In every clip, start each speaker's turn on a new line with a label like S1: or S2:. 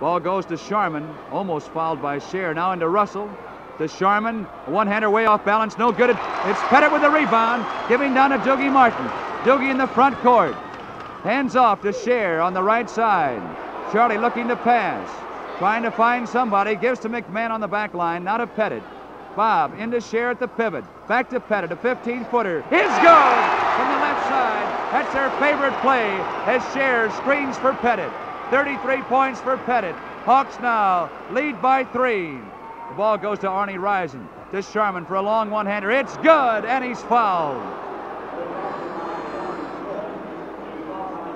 S1: Ball goes to Sharman, almost fouled by Scher. Now into Russell. To Sharman, one-hander way off balance, no good. It's Pettit with the rebound, giving down to Dougie Martin. Dougie in the front court. Hands off to Scher on the right side. Charlie looking to pass, trying to find somebody, gives to McMahon on the back line, now to Pettit. Bob into Scher at the pivot, back to Pettit, a 15-footer. It's good from the left side. That's their favorite play as Scher screens for Pettit. 33 points for Pettit. Hawks now lead by 3. The ball goes to Arnie Risen, to Sharman for a long one-hander. It's good, and he's fouled.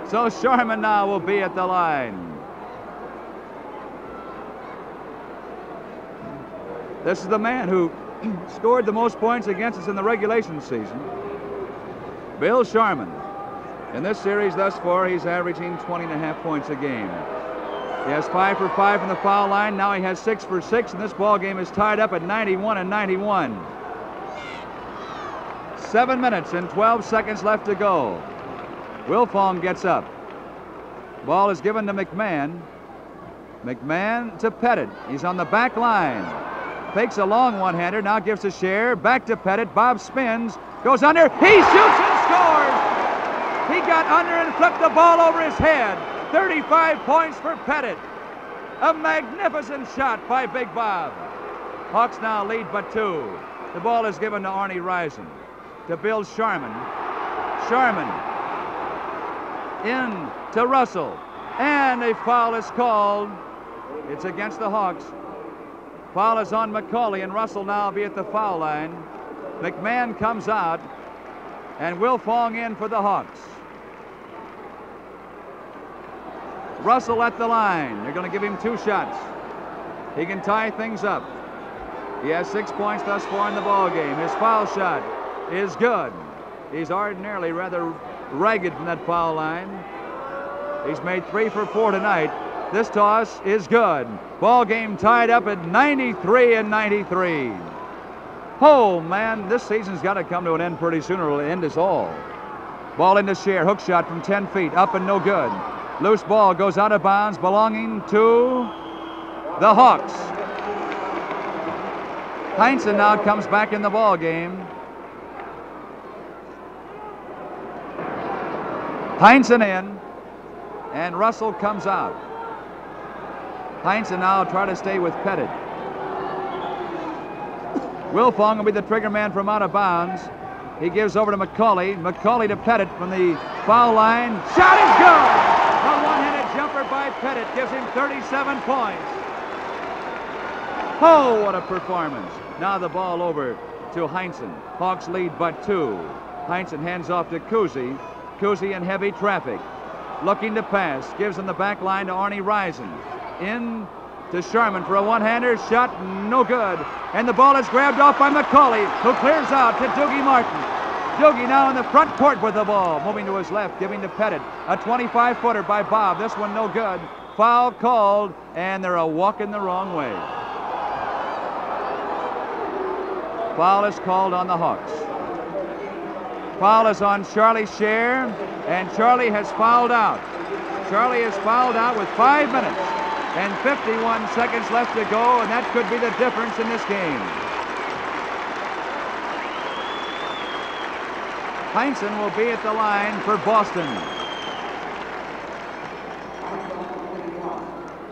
S1: So Sharman now will be at the line. This is the man who scored the most points against us in the regulation season, Bill Sharman. In this series thus far, he's averaging 20.5 points a game. He has 5 for 5 from the foul line. Now he has 6 for 6, and this ball game is tied up at 91 and 91. 7 minutes and 12 seconds left to go. Wilfong gets up. Ball is given to McMahon. McMahon to Pettit. He's on the back line. Fakes a long one-hander, now gives to Scher. Back to Pettit. Bob spins, goes under. He shoots and scores! He got under and flipped the ball over his head. 35 points for Pettit. A magnificent shot by Big Bob. Hawks now lead but 2. The ball is given to Arnie Risen. To Bill Sharman. Sharman in to Russell. And a foul is called. It's against the Hawks. Foul is on McCauley, and Russell now will be at the foul line. McMahon comes out, and Wilfong in for the Hawks. Russell at the line. They're going to give him 2 shots. He can tie things up. He has 6 points thus far in the ball game. His foul shot is good. He's ordinarily rather ragged from that foul line. He's made 3 for 4 tonight. This toss is good. Ball game tied up at 93 and 93. Oh, man, this season's got to come to an end pretty soon or it'll end us all. Ball into Scher. Hook shot from 10 feet. Up and no good. Loose ball goes out of bounds, belonging to the Hawks. Heinsohn now comes back in the ball game. Heinsohn in, and Russell comes out. Heinsohn now try to stay with Pettit. Wilfong will be the trigger man from out of bounds. He gives over to McCauley. McCauley to Pettit from the foul line. Shot is good! A one-handed jumper by Pettit gives him 37 points. Oh, what a performance. Now the ball over to Heinsohn. Hawks lead but 2. Heinsohn hands off to Cousy. Cousy in heavy traffic. Looking to pass. Gives him the back line to Arnie Risen. In to Sharman for a one-hander. Shot no good. And the ball is grabbed off by McCauley, who clears out to Dougie Martin. Dougie now in the front court with the ball. Moving to his left, giving to Pettit. A 25-footer by Bob. This one no good. Foul called, and they're a walking the wrong way. Foul is called on the Hawks. Foul is on Charlie Scher, and Charlie has fouled out. Charlie is fouled out with 5 minutes and 51 seconds left to go, and that could be the difference in this game. Heinsohn will be at the line for Boston.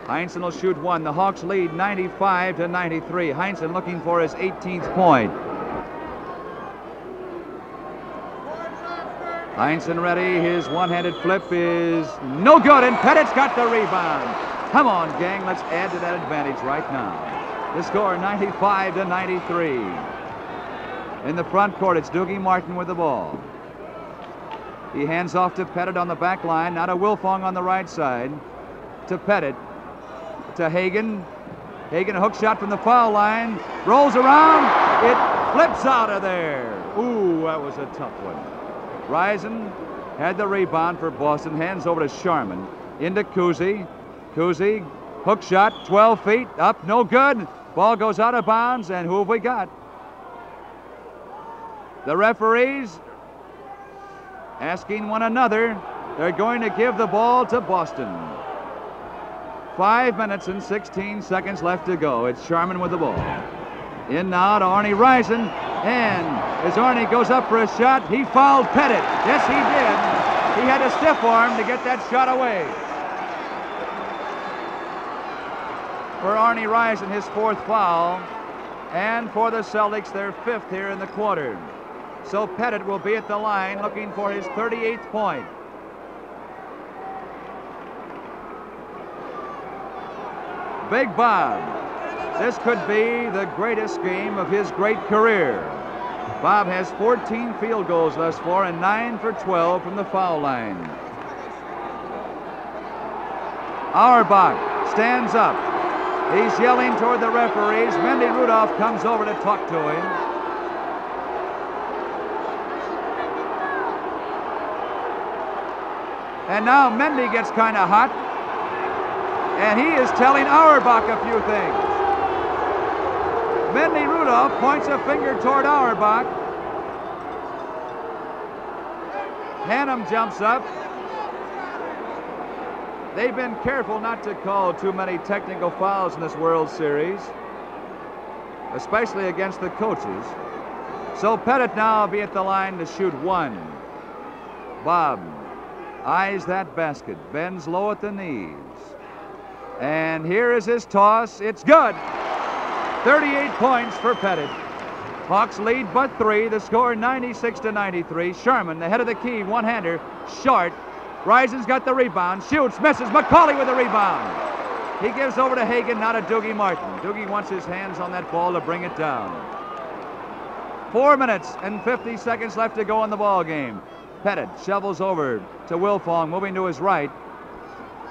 S1: Heinsohn will shoot 1. The Hawks lead 95 to 93. Heinsohn looking for his 18th point. Heinsohn ready. His one-handed flip is no good, and Pettit's got the rebound. Come on, gang, let's add to that advantage right now. The score 95 to 93. In the front court, it's Dougie Martin with the ball. He hands off to Pettit on the back line. Now to Wilfong on the right side. To Pettit. To Hagan. Hagan, a hook shot from the foul line. Rolls around. It flips out of there. Ooh, that was a tough one. Risen had the rebound for Boston. Hands over to Sharman. Into Cousy. Cousy, hook shot, 12 feet. Up, no good. Ball goes out of bounds, and who have we got? The referees asking one another. They're going to give the ball to Boston. 5 minutes and 16 seconds left to go. It's Sharman with the ball. In now to Arnie Rison. And as Arnie goes up for a shot, he fouled Pettit. Yes, he did. He had a stiff arm to get that shot away. For Arnie Rison, his 4th foul. And for the Celtics, their 5th here in the quarter. So Pettit will be at the line looking for his 38th point. Big Bob. This could be the greatest game of his great career. Bob has 14 field goals thus far and 9 for 12 from the foul line. Auerbach stands up. He's yelling toward the referees. Mendy Rudolph comes over to talk to him. And now Mendy gets kind of hot. And he is telling Auerbach a few things. Mendy Rudolph points a finger toward Auerbach. Hannum jumps up. They've been careful not to call too many technical fouls in this World Series, especially against the coaches. So Pettit now will be at the line to shoot 1. Bob eyes that basket, bends low at the knees. And here is his toss. It's good. 38 points for Pettit. Hawks lead but 3. The score 96-93. Sharman, the head of the key, one-hander, short. Rison's got the rebound, shoots, misses. McCauley with the rebound. He gives over to Hagan, now to Doogie Martin. Doogie wants his hands on that ball to bring it down. 4 minutes and 50 seconds left to go in the ball game. Pettit shovels over to Wilfong, moving to his right.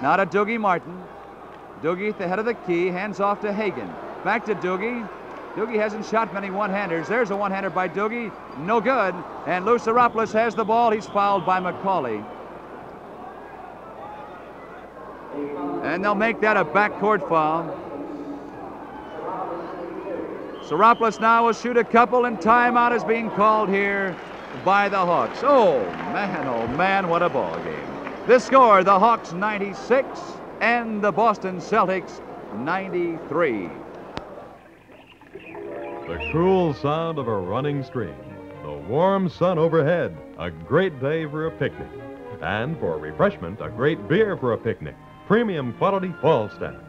S1: Now to Doogie Martin. Doogie at the head of the key, hands off to Hagan. Back to Doogie. Doogie hasn't shot many one-handers. There's a one-hander by Doogie. No good. And Lou Saropoulos has the ball. He's fouled by McCauley. And they'll make that a backcourt foul. Saropoulos now will shoot a couple, and timeout is being called here by the Hawks. Oh man, what a ball game. The score, the Hawks 96 and the Boston Celtics 93.
S2: The cool sound of a running stream, the warm sun overhead, a great day for a picnic. And for refreshment, a great beer for a picnic. Premium quality Falstaff.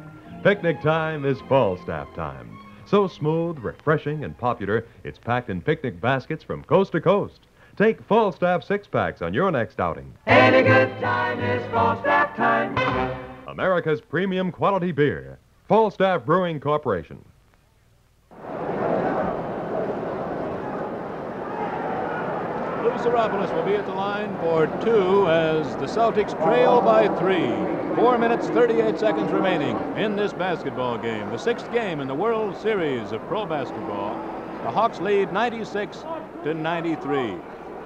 S2: Picnic time is Falstaff time. So smooth, refreshing, and popular, it's packed in picnic baskets from coast to coast. Take Falstaff 6-packs on your next outing.
S3: Any good time is Falstaff time.
S2: America's premium quality beer. Falstaff Brewing Corporation.
S4: Lou Saropoulos will be at the line for 2 as the Celtics trail by 3. 4 minutes, 38 seconds remaining in this basketball game. The 6th game in the World Series of pro basketball. The Hawks lead 96-93.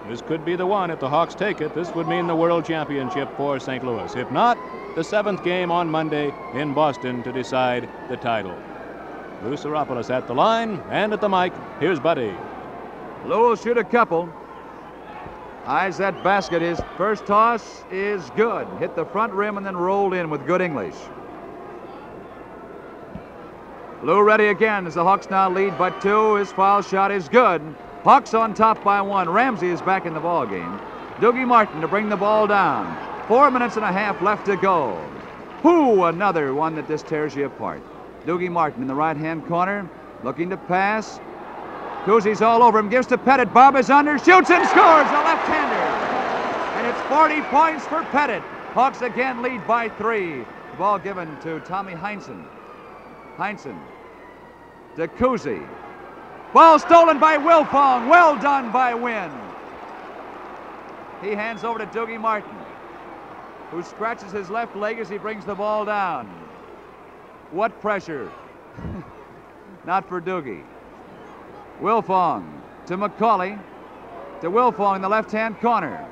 S4: This could be the one. If the Hawks take it, this would mean the World Championship for St. Louis. If not, the 7th game on Monday in Boston to decide the title. Lou Saropoulos at the line and at the mic. Here's Buddy.
S1: Lou will shoot a couple. Eyes that basket. His first toss is good. Hit the front rim and then rolled in with good English. Lou ready again as the Hawks now lead but 2. His foul shot is good. Hawks on top by 1. Ramsey is back in the ball game. Doogie Martin to bring the ball down. 4 minutes and a half left to go. Whoo, another one that just tears you apart. Doogie Martin in the right-hand corner, looking to pass. Cousy's all over him, gives to Pettit. Bob is under, shoots and scores, a left-hander. And it's 40 points for Pettit. Hawks again lead by 3. The ball given to Tommy Heinsohn. Heinsohn to Cousy. Ball stolen by Wilfong. Well done by Wynn. He hands over to Doogie Martin, who scratches his left leg as he brings the ball down. What pressure. Not for Doogie. Wilfong to McCauley. To Wilfong in the left-hand corner.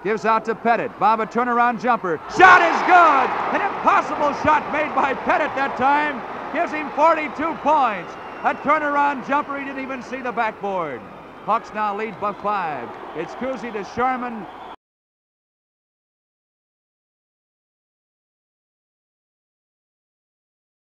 S1: Gives out to Pettit. Bob, a turnaround jumper. Shot is good! An impossible shot made by Pettit that time. Gives him 42 points. A turnaround jumper. He didn't even see the backboard. Hawks now lead by 5. It's Cousy to Sharman.